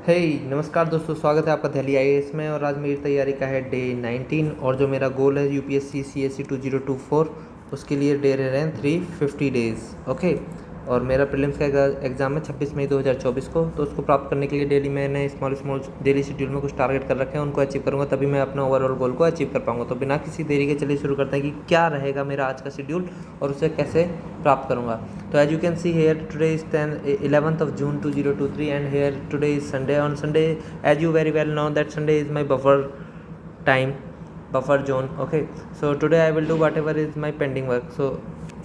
नमस्कार दोस्तों, स्वागत है आपका दिल्ली IAS में। और आज मेरी तैयारी का है डे 19 और जो मेरा गोल है UPSC CSE 2024 उसके लिए डे रह रहे हैं 350 डेज़। ओके, और मेरा प्रीलिम्स का एग्ज़ाम है 26 मई 2024 को। तो उसको प्राप्त करने के लिए डेली मैंने स्मॉल डेली शेड्यूल में कुछ टारगेट कर रखे हैं, उनको अचीव करूँगा तभी मैं अपने ओवरऑल गोल को अचीव कर पाऊँगा। तो बिना किसी देरी के चलिए शुरू करते हैं कि क्या रहेगा मेरा आज का शेड्यूल और उसे कैसे प्राप्त करूँगा। तो as you can see here, today is 11th of June 2023 and here today is Sunday. On Sunday, as you very well know that Sunday is my buffer time, buffer zone. Okay, so today I will do whatever is my pending work. So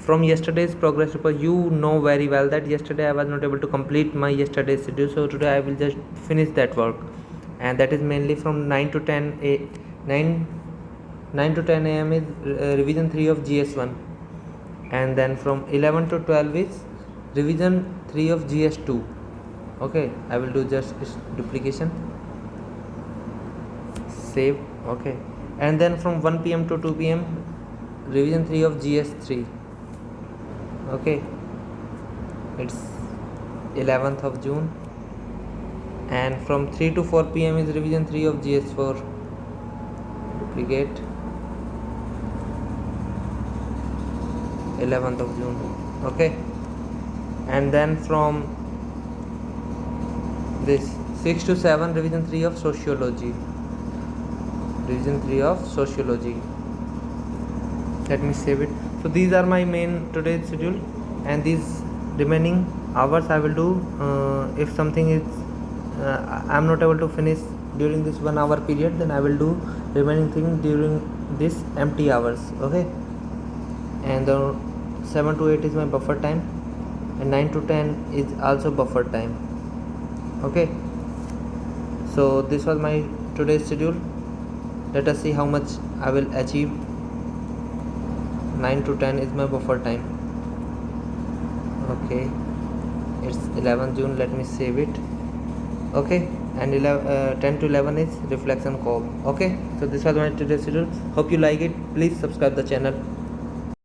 from yesterday's progress report, you know very well that yesterday I was not able to complete my yesterday's schedule, so today I will just finish that work, and that is mainly from 9 to 10 a.m. is revision 3 of GS1, and then from 11 to 12 is revision 3 of GS2. Okay, I will do just duplication, save. Okay, and then from 1 p.m. to 2 p.m. revision 3 of GS3. Okay, it's 11th of June, and from 3 to 4 p.m. is revision 3 of GS4. Duplicate, 11th of June. Okay, and then from this 6 to 7 revision 3 of sociology. Let me save it. So these are my main today's schedule, and these remaining hours I will do if something is I am not able to finish during this 1 hour period, then I will do remaining thing during this empty hours. Okay, and 7 to 8 is my buffer time, and 9 to 10 is also buffer time. Okay, so this was my today's schedule. Let us see how much I will achieve. 9 to 10 is my buffer time. Okay, it's 11th June. Let me save it. Okay, and 10 to 11 is reflection call. Okay, so this was my today's schedule. Hope you like it. Please subscribe the channel.